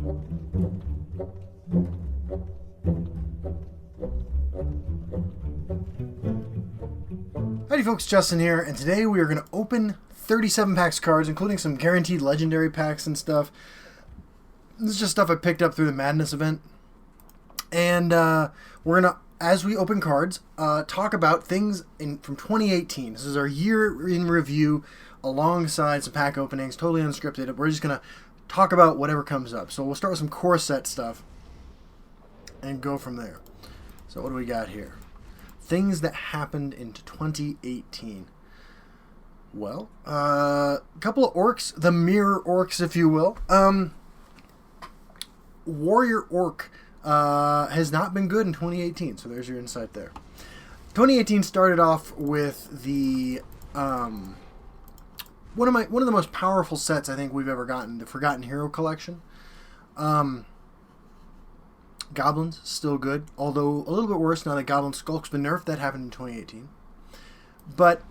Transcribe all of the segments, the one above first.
Howdy folks, Justin here, and today we are going to open 37 packs of cards, including some guaranteed legendary packs and stuff. This is just stuff I picked up through the Madness event. And we're going to, as we open cards, talk about things from 2018. This is our year in review alongside some pack openings, totally unscripted. We're just going to talk about whatever comes up. So we'll start with some core set stuff and go from there. So what do we got here? Things that happened in 2018. Well, a couple of orcs, the mirror orcs, if you will. Warrior Orc has not been good in 2018, so there's your insight there. 2018 started off with the one of the most powerful sets I think we've ever gotten, the Forgotten Hero Collection. Goblins, still good, although a little bit worse now that Goblin Skulk's been nerfed. That happened in 2018. But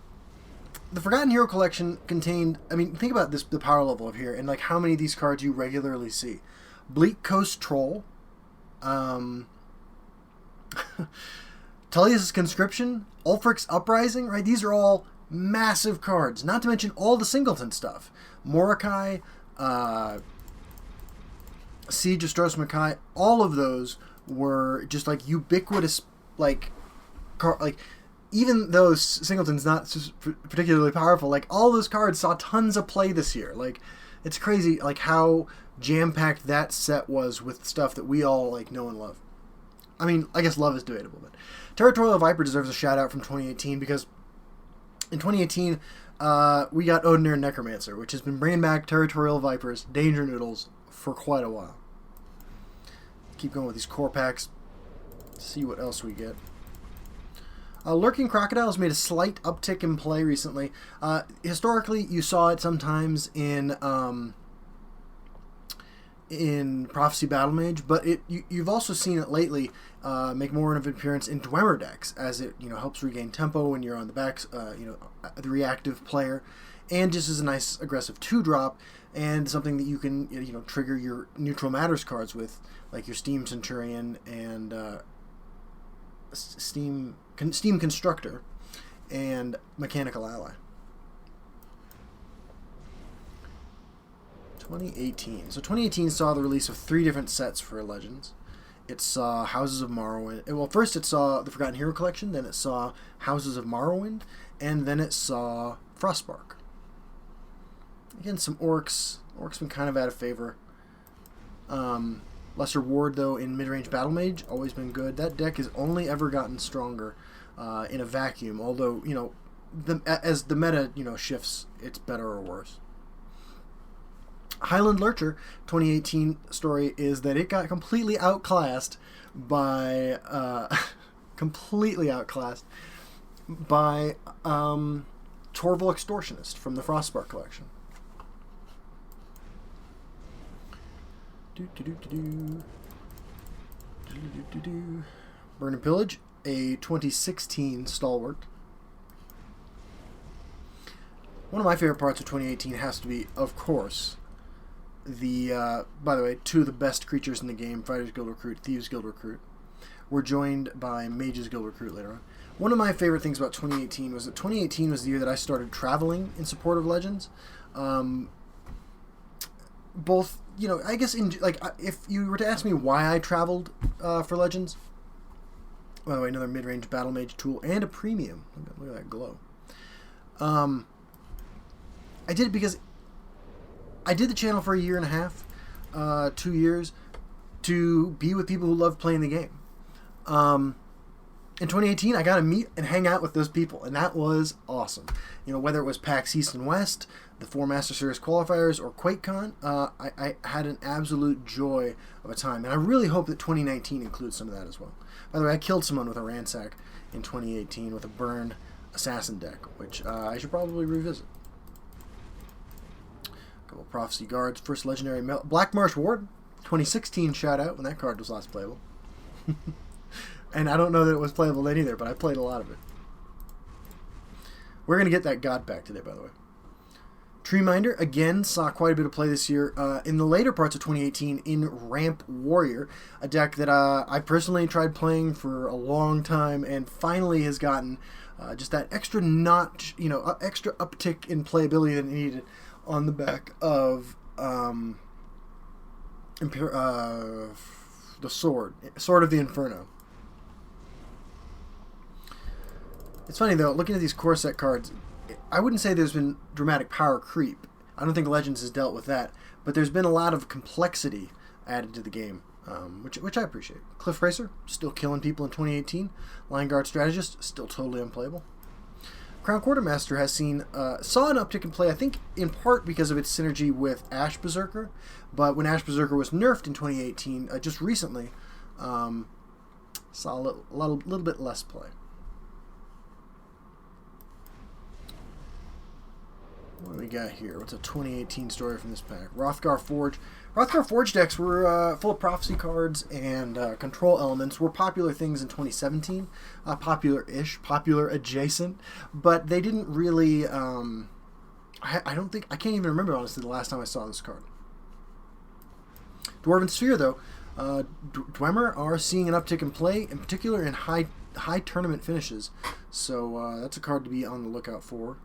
the Forgotten Hero Collection contained, I mean, think about this, the power level of here, and like how many of these cards you regularly see. Bleak Coast Troll, Tullius' Conscription, Ulfric's Uprising, right? These are all massive cards, not to mention all the Singleton stuff. Mordecai, Siege of Stros Mackay, all of those were just like ubiquitous, like even though Singleton's not particularly powerful, like all those cards saw tons of play this year. Like it's crazy, like how jam-packed that set was with stuff that we all like know and love. I mean, I guess love is debatable, but Territorial Viper deserves a shout out from 2018 because in 2018 we got Odinir Necromancer, which has been bringing back Territorial Vipers, Danger Noodles for quite a while. Keep going with these core packs. See what else we get. Lurking Crocodile has made a slight uptick in play recently. Historically, you saw it sometimes in Prophecy Battle Mage, but you've also seen it lately make more of an appearance in Dwemer decks, as it helps regain tempo when you're on the backs, the reactive player, and just as a nice aggressive 2-drop, and something that you can trigger your Neutral Matters cards with, like your Steam Centurion and Steam Constructor and Mechanical Ally. 2018. So 2018 saw the release of 3 different sets for Legends. It saw Houses of Morrowind. Well, first it saw the Forgotten Hero Collection, then it saw Houses of Morrowind, and then it saw Frostbark. Again, some orcs. Orcs been kind of out of favor. Lesser Ward, though, in mid-range Battle Mage, always been good. That deck has only ever gotten stronger in a vacuum, although, as the meta, shifts, it's better or worse. Highland Lurcher 2018 story is that it got completely outclassed by Torval Extortionist from the Frostbark collection. Burn and Pillage, a 2016 stalwart. One of my favorite parts of 2018 has to be, of course, by the way, 2 of the best creatures in the game, Fighters Guild Recruit, Thieves Guild Recruit. We're joined by Mages Guild Recruit later on. One of my favorite things about 2018 was that 2018 was the year that I started traveling in support of Legends. Both, I guess, if you were to ask me why I traveled for Legends, by the way, another mid-range Battle Mage tool and a premium. Look at that glow. I did it because I did the channel for a year and a half, 2 years, to be with people who love playing the game. In 2018, I got to meet and hang out with those people, and that was awesome. Whether it was PAX East and West, the 4 Master Series qualifiers, or QuakeCon, I had an absolute joy of a time, and I really hope that 2019 includes some of that as well. By the way, I killed someone with a Ransack in 2018 with a Burn Assassin deck, which I should probably revisit. Couple Prophecy Guards, first legendary Black Marsh Ward, 2016 shout out when that card was last playable. And I don't know that it was playable then either, but I played a lot of it. We're going to get that God back today, by the way. Treeminder, again, saw quite a bit of play this year in the later parts of 2018 in Ramp Warrior, a deck that I personally tried playing for a long time and finally has gotten just that extra notch, extra uptick in playability that it needed on the back of the Sword of the Inferno. It's funny, though, looking at these core set cards, I wouldn't say there's been dramatic power creep. I don't think Legends has dealt with that, but there's been a lot of complexity added to the game, which I appreciate. Cliff Racer, still killing people in 2018. Line Guard Strategist, still totally unplayable. Crown Quartermaster has saw an uptick in play, I think in part because of its synergy with Ash Berserker, but when Ash Berserker was nerfed in 2018, just recently, saw a little bit less play. What do we got here? What's a 2018 story from this pack? Rothgar Forge. Rothgar Forge decks were full of prophecy cards and control elements. Were popular things in 2017. Popular-ish, popular adjacent. But they didn't really... I can't even remember, honestly, the last time I saw this card. Dwarven Sphere, though. Dwemer are seeing an uptick in play, in particular in high tournament finishes. So that's a card to be on the lookout for.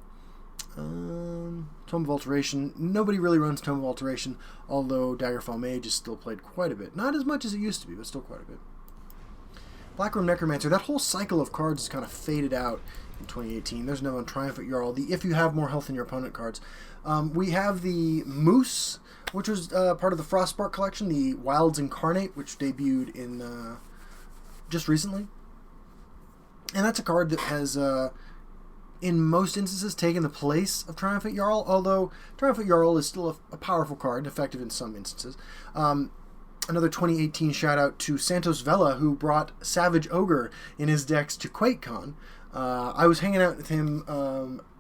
Tome of Alteration. Nobody really runs Tome of Alteration, although Daggerfall Mage is still played quite a bit. Not as much as it used to be, but still quite a bit. Blackroom Necromancer. That whole cycle of cards is kind of faded out in 2018. There's no Triumphant Jarl. The if you have more health than your opponent cards. We have the Moose, which was part of the Frostbark collection. The Wilds Incarnate, which debuted in just recently. And that's a card that has... in most instances, taken the place of Triumphant Jarl, although Triumphant Jarl is still a powerful card, effective in some instances. Another 2018 shout-out to Santos Vela, who brought Savage Ogre in his decks to QuakeCon. I was hanging out with him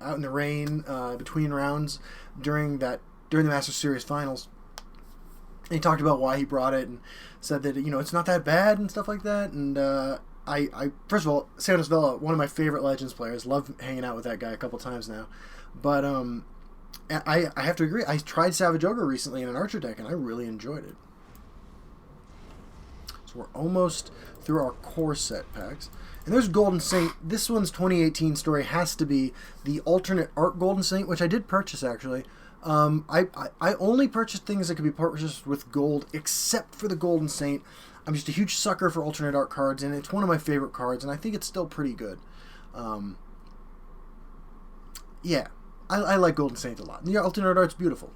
out in the rain between rounds during the Masters Series Finals. And he talked about why he brought it and said that, it's not that bad and stuff like that, and... I first of all, Santos Vela, one of my favorite Legends players. Love hanging out with that guy a couple times now. But I have to agree. I tried Savage Ogre recently in an Archer deck, and I really enjoyed it. So we're almost through our core set packs. And there's Golden Saint. This one's 2018 story has to be the alternate art Golden Saint, which I did purchase, actually. I only purchased things that could be purchased with gold, except for the Golden Saint. I'm just a huge sucker for alternate art cards, and it's one of my favorite cards, and I think it's still pretty good. Yeah, I like Golden Saint a lot. The alternate art's beautiful.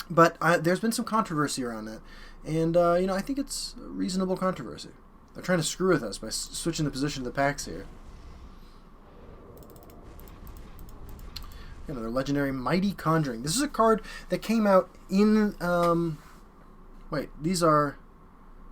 But there's been some controversy around that, and I think it's a reasonable controversy. They're trying to screw with us by switching the position of the packs here. Another legendary Mighty Conjuring. This is a card that came out in... these are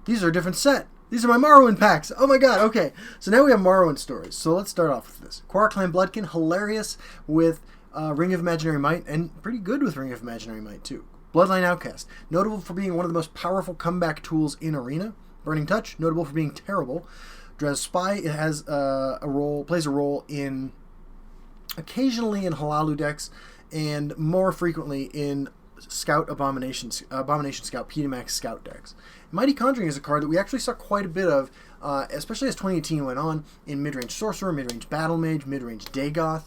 a different set. These are my Morrowind packs. Oh my god, okay. So now we have Morrowind stories. So let's start off with this. Quara Clan Bloodkin, hilarious with Ring of Imaginary Might, and pretty good with Ring of Imaginary Might too. Bloodline Outcast, notable for being one of the most powerful comeback tools in Arena. Burning Touch, notable for being terrible. Dres Spy, it has plays a role in occasionally in Halalu decks, and more frequently in Scout Abomination Scout, PDMax Scout decks. Mighty Conjuring is a card that we actually saw quite a bit of, especially as 2018 went on, in Midrange Sorcerer, Midrange Battle Mage, Midrange Dagoth.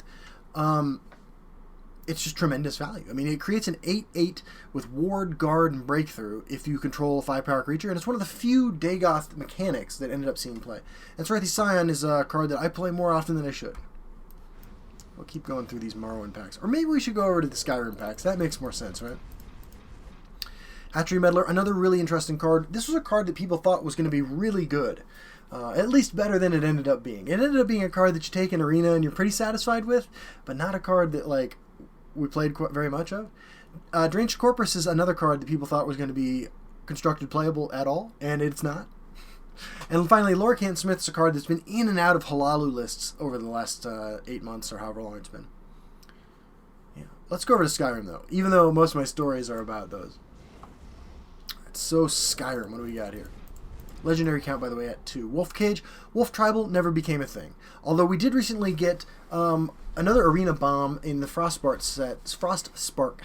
It's just tremendous value. I mean, it creates an 8/8 with Ward, Guard, and Breakthrough if you control a 5-power creature, and it's one of the few Dagoth mechanics that ended up seeing play. And Srathi Scion is a card that I play more often than I should. We'll keep going through these Morrowind packs. Or maybe we should go over to the Skyrim packs. That makes more sense, right? Hatchery Meddler, another really interesting card. This was a card that people thought was going to be really good. At least better than it ended up being. It ended up being a card that you take in Arena and you're pretty satisfied with, but not a card that, we played quite very much of. Drenched Corpus is another card that people thought was going to be constructed playable at all, and it's not. And finally, Lorcan Smith's a card that's been in and out of Halalu lists over the last 8 months or however long it's been. Yeah. Let's go over to Skyrim, though, even though most of my stories are about those. So Skyrim, what do we got here? Legendary count, by the way, at 2. Wolf Cage. Wolf Tribal never became a thing. Although we did recently get Another Arena Bomb in the Frostspark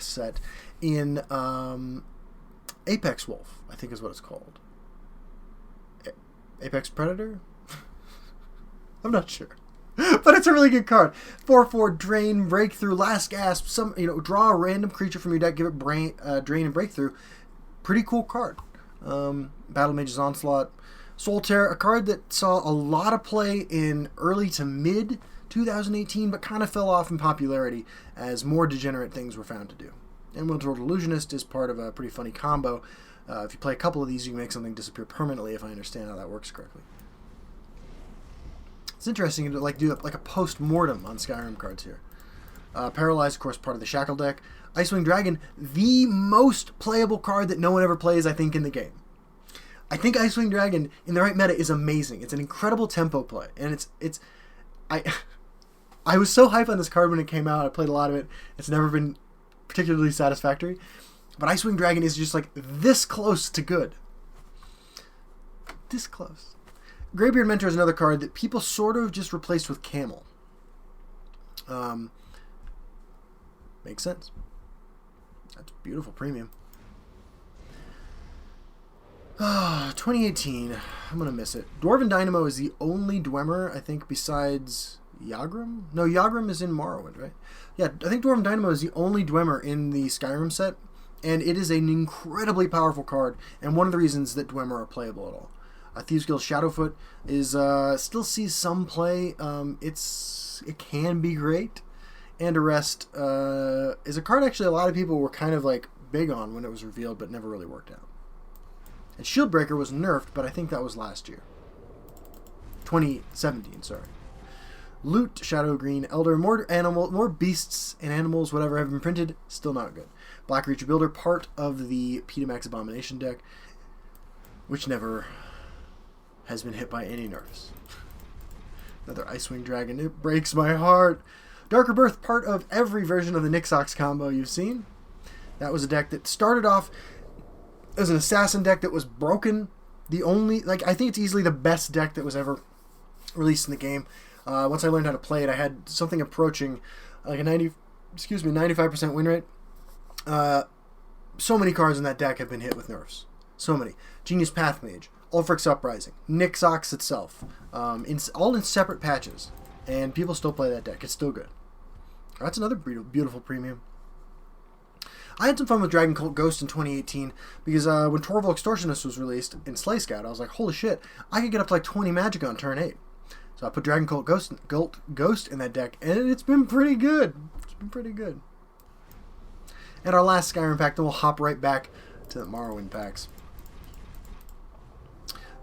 set in Apex Wolf, I think is what it's called. Apex Predator? I'm not sure. But it's a really good card. 4/4 Drain, Breakthrough, Last Gasp. Draw a random creature from your deck, give it Drain and Breakthrough. Pretty cool card. Battle Mage's Onslaught. Solitaire, a card that saw a lot of play in early to mid 2018, but kind of fell off in popularity as more degenerate things were found to do. And Winterworld Illusionist is part of a pretty funny combo. If you play a couple of these, you can make something disappear permanently, if I understand how that works correctly. It's interesting to do a post-mortem on Skyrim cards here. Paralyzed, of course, part of the Shackle deck. Icewing Dragon, the most playable card that no one ever plays, I think, in the game. I think Icewing Dragon, in the right meta, is amazing. It's an incredible tempo play, and I was so hyped on this card when it came out. I played a lot of it. It's never been particularly satisfactory. But Icewing Dragon is just this close to good. This close. Greybeard Mentor is another card that people sort of just replaced with Camel. Makes sense. That's beautiful premium. 2018. I'm going to miss it. Dwarven Dynamo is the only Dwemer, I think, besides Yagram? No, Yagram is in Morrowind, right? Yeah, I think Dwarven Dynamo is the only Dwemer in the Skyrim set, and it is an incredibly powerful card, and one of the reasons that Dwemer are playable at all. Thieves Guild Shadowfoot is still sees some play. It can be great, and Arrest is a card actually a lot of people were kind of big on when it was revealed, but never really worked out. And Shieldbreaker was nerfed, but I think that was last year. 2017, sorry. Loot, Shadow Green, Elder, more beasts and animals, whatever, have been printed, still not good. Black Reacher Builder, part of the Petamax Abomination deck, which never has been hit by any nerfs. Another Icewing Dragon, it breaks my heart. Darker Birth, part of every version of the Nixox combo you've seen. That was a deck that started off as an assassin deck that was broken. I think it's easily the best deck that was ever released in the game. Once I learned how to play it, I had something approaching a 95% win rate. So many cards in that deck have been hit with nerfs. So many. Genius Pathmage, Ulfric's Uprising, Nixox itself, all in separate patches, and people still play that deck. It's still good. That's another beautiful premium. I had some fun with Dragon Cult Ghost in 2018 because when Torval Extortionist was released in Slay Scout, I was like, holy shit, I could get up to 20 magic on turn 8. So I put Dragon Cult Ghost in that deck, and it's been pretty good. It's been pretty good. And our last Skyrim pack, then we'll hop right back to the Morrowind packs.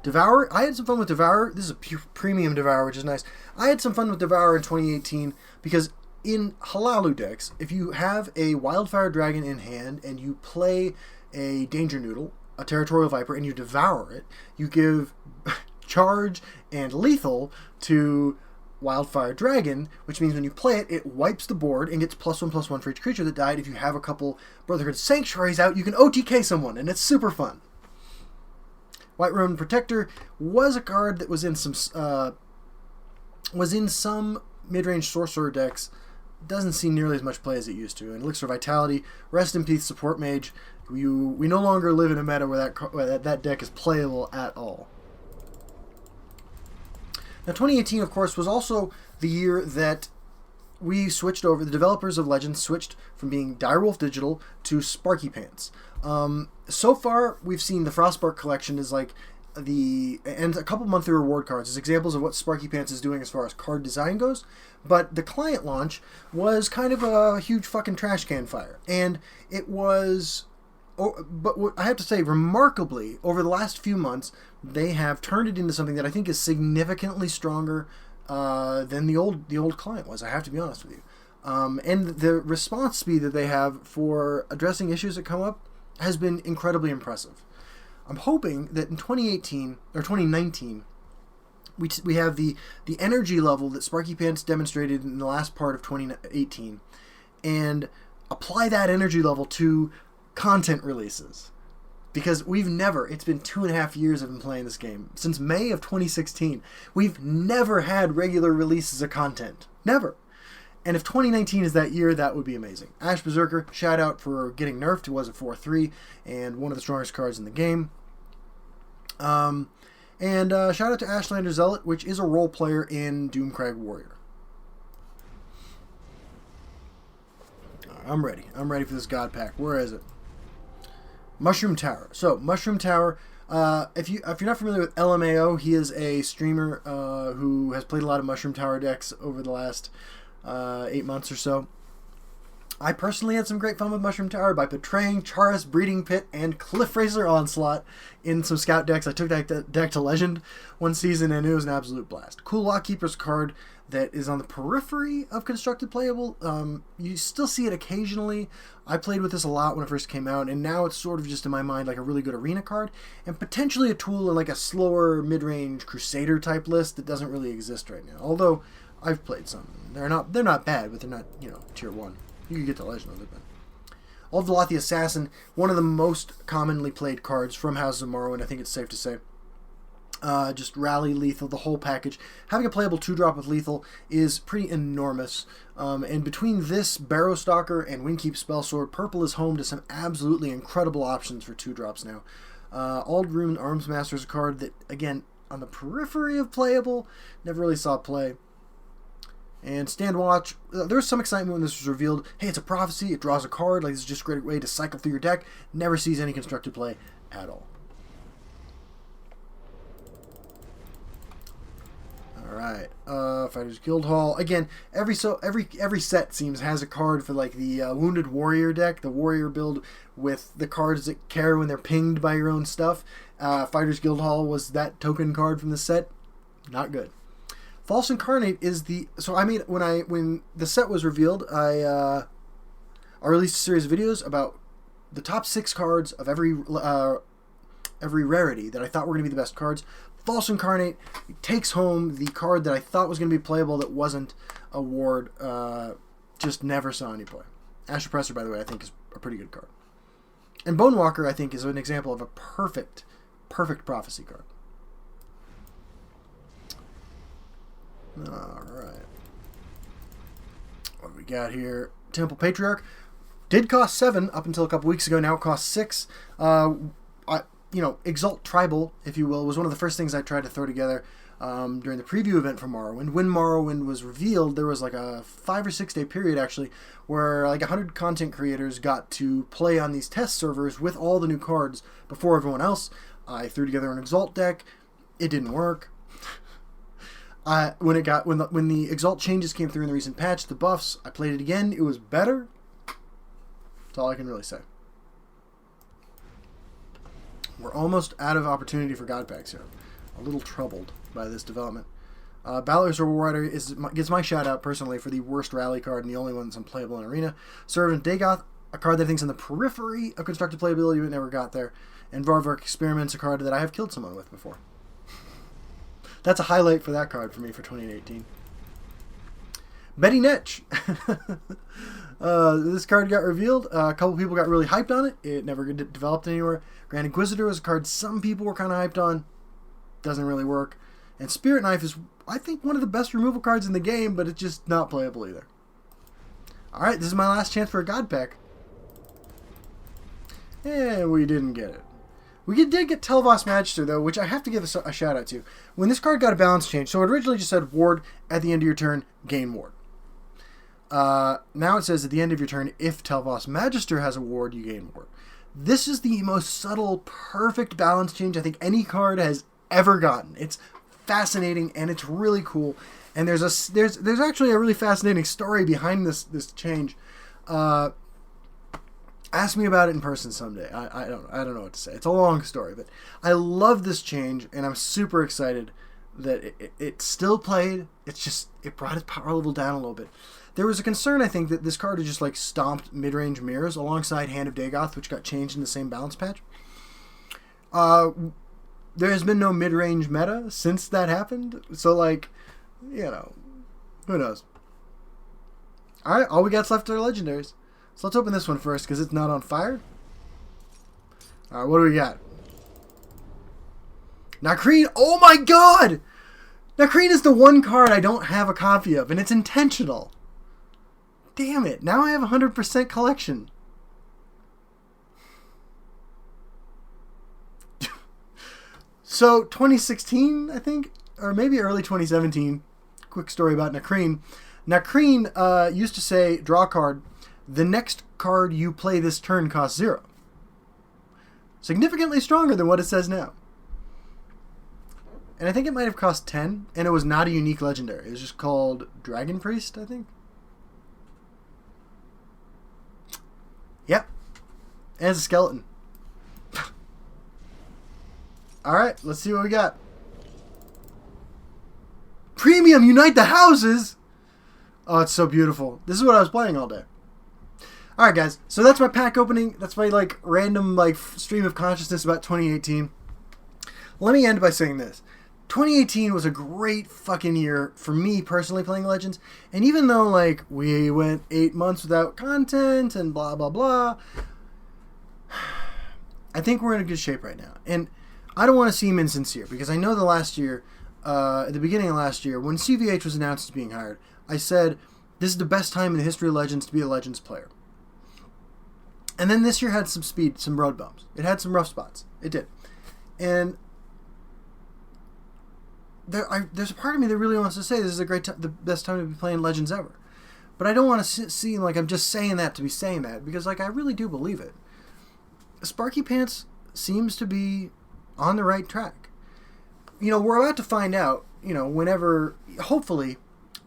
Devour, I had some fun with Devour. This is a premium Devour, which is nice. I had some fun with Devour in 2018 because in Halalu decks, if you have a Wildfire Dragon in hand and you play a Danger Noodle, a Territorial Viper, and you Devour it, you give Charge and Lethal to Wildfire Dragon, which means when you play it, it wipes the board and gets +1/+1 for each creature that died. If you have a couple Brotherhood Sanctuaries out, you can OTK someone, and it's super fun. White Ronin Protector was a card that was in some mid-range sorcerer decks. Doesn't see nearly as much play as it used to. And Elixir Vitality, Rest in Peace Support Mage. We no longer live in a meta where that deck is playable at all. Now, 2018, of course, was also the year that we switched over. The developers of Legends switched from being Direwolf Digital to Sparky Pants. So far, we've seen the Frostbark collection is and a couple monthly reward cards as examples of what Sparky Pants is doing as far as card design goes. But the client launch was kind of a huge fucking trash can fire. And it was... but what I have to say, remarkably, over the last few months, they have turned it into something that I think is significantly stronger than the old client was. I have to be honest with you. And the response speed that they have for addressing issues that come up has been incredibly impressive. I'm hoping that in 2018 or 2019, we have the energy level that Sparky Pants demonstrated in the last part of 2018, and apply that energy level to content releases. Because it's been 2.5 years I've been playing this game. Since May of 2016, we've never had regular releases of content. Never. And if 2019 is that year, that would be amazing. Ash Berserker, shout out for getting nerfed. It was a 4-3 and one of the strongest cards in the game. And shout out to Ashlander Zealot, which is a role player in Doomcrag Warrior. I'm ready. I'm ready for this God Pack. Where is it? Mushroom Tower. So, Mushroom Tower, if you're not familiar with LMAO, he is a streamer who has played a lot of Mushroom Tower decks over the last 8 months or so. I personally had some great fun with Mushroom Tower by portraying Charis Breeding Pit and Cliff Racer Onslaught in some scout decks. I took that deck to Legend one season, and it was an absolute blast. Cool Lockkeeper's card that is on the periphery of Constructed Playable. You still see it occasionally. I played with this a lot when it first came out, and now it's sort of just in my mind like a really good arena card, and potentially a tool in like a slower mid-range Crusader type list that doesn't really exist right now. Although I've played some. They're not bad, but they're not, tier 1. You can get to Legend with it, but Aldalath the Assassin, one of the most commonly played cards from Houses of Morrowind, I think it's safe to say. Just rally lethal, the whole package. Having a playable 2-drop with lethal is pretty enormous. And between this, Barrowstalker, and Windkeep Spellsword, purple is home to some absolutely incredible options for 2-drops now. Aldruin Armsmaster is a card that, again, on the periphery of playable, never really saw play. And Stand Watch, there was some excitement when this was revealed. Hey, it's a prophecy, it draws a card, like this is just a great way to cycle through your deck. Never sees any constructed play at all. Alright, Fighters Guild Hall. Again, every set has a card for like the Wounded Warrior deck, the Warrior build with the cards that care when they're pinged by your own stuff. Fighters Guild Hall was that token card from the set. Not good. False Incarnate is the... So I made... When the set was revealed, I released a series of videos about the top 6 cards of every rarity that I thought were going to be the best cards. False Incarnate takes home the card that I thought was going to be playable that wasn't a ward. Just never saw any play. Ash Oppressor, by the way, I think is a pretty good card. And Bonewalker, I think, is an example of a perfect prophecy card. Alright. What do we got here? Temple Patriarch. Did cost 7 up until a couple weeks ago. Now it costs 6. Exalt Tribal, if you will, was one of the first things I tried to throw together during the preview event for Morrowind. When Morrowind was revealed, there was like a 5 or 6 day period, actually, where like 100 content creators got to play on these test servers with all the new cards before everyone else. I threw together an Exalt deck. It didn't work. When the Exalt changes came through in the recent patch, the buffs, I played it again. It was better. That's all I can really say. We're almost out of opportunity for God Packs here. A little troubled by this development. Balor's Rewarder gets my shout out personally for the worst rally card and the only one that's unplayable in Arena. Servant Dagoth, a card that I think is in the periphery of constructed playability but never got there. And Varvark Experiments, a card that I have killed someone with before. That's a highlight for that card for me for 2018. Betty Netch. This card got revealed. A couple people got really hyped on it. It never developed anywhere. Grand Inquisitor was a card some people were kind of hyped on. Doesn't really work. And Spirit Knife is, I think, one of the best removal cards in the game, but it's just not playable either. Alright, this is my last chance for a God Pack. And we didn't get it. We did get Tel'Vos Magister, though, which I have to give a shout out to. When this card got a balance change, so it originally just said Ward at the end of your turn, gain Ward. Now it says at the end of your turn, if Tel'Vos Magister has a Ward, you gain Ward. This is the most subtle, perfect balance change I think any card has ever gotten. It's fascinating and it's really cool. And there's actually a really fascinating story behind this change. Ask me about it in person someday. I don't know what to say. It's a long story, but I love this change, and I'm super excited that it still played. It brought its power level down a little bit. There was a concern, I think, that this card had just like stomped mid-range mirrors alongside Hand of Dagoth, which got changed in the same balance patch. There has been no mid-range meta since that happened, so who knows? All right, all we got's left are legendaries. So let's open this one first, because it's not on fire. Alright, what do we got? Nakreen! Oh my god! Nakreen is the one card I don't have a copy of, and it's intentional. Damn it. Now I have 100% collection. So 2016, I think, or maybe early 2017, quick story about Nakreen. Nakreen used to say, draw a card, the next card you play this turn costs 0. Significantly stronger than what it says now. And I think it might have cost 10, and it was not a unique legendary. It was just called Dragon Priest, I think. Yep. And it's a skeleton. Alright, let's see what we got. Premium Unite the Houses! Oh, it's so beautiful. This is what I was playing all day. Alright, guys. So that's my pack opening. That's my, like, random, like, stream of consciousness about 2018. Let me end by saying this. 2018 was a great fucking year for me personally playing Legends. And even though, like, we went 8 months without content and blah, blah, blah, I think we're in a good shape right now. And I don't want to seem insincere, because I know the last year, at the beginning of last year, when CVH was announced as being hired, I said, this is the best time in the history of Legends to be a Legends player. And then this year had some road bumps. It had some rough spots. It did. And there's a part of me that really wants to say this is the best time to be playing Legends ever. But I don't want to seem like I'm just saying that to be saying that, because, like, I really do believe it. Sparky Pants seems to be on the right track. You know, we're about to find out, you know, whenever, hopefully,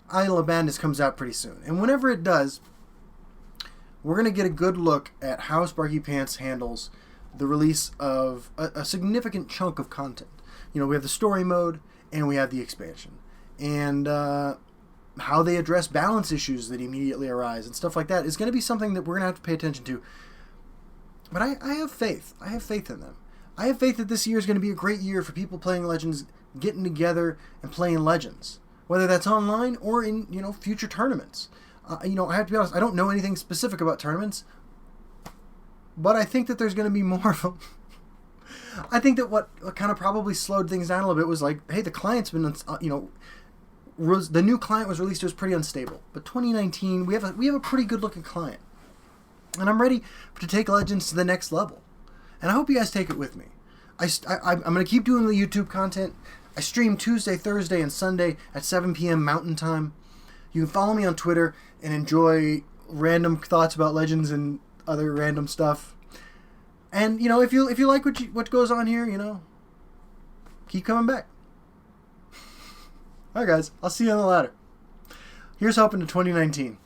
Isle of Madness comes out pretty soon. And whenever it does, we're going to get a good look at how Sparky Pants handles the release of a significant chunk of content. You know, we have the story mode, and we have the expansion. And how they address balance issues that immediately arise and stuff like that is going to be something that we're going to have to pay attention to. But I have faith. I have faith in them. I have faith that this year is going to be a great year for people playing Legends, getting together and playing Legends, whether that's online or in, you know, future tournaments. You know, I have to be honest, I don't know anything specific about tournaments, but I think that there's going to be more of them. I think that what kind of probably slowed things down a little bit was like, hey, the client's been, you know, the new client was released, it was pretty unstable. But 2019, we have a pretty good looking client. And I'm ready to take Legends to the next level. And I hope you guys take it with me. I'm going to keep doing the YouTube content. I stream Tuesday, Thursday, and Sunday at 7 p.m. Mountain Time. You can follow me on Twitter and enjoy random thoughts about Legends and other random stuff. And, you know, if you like what goes on here, you know, keep coming back. Alright, guys. I'll see you on the ladder. Here's hoping to 2019.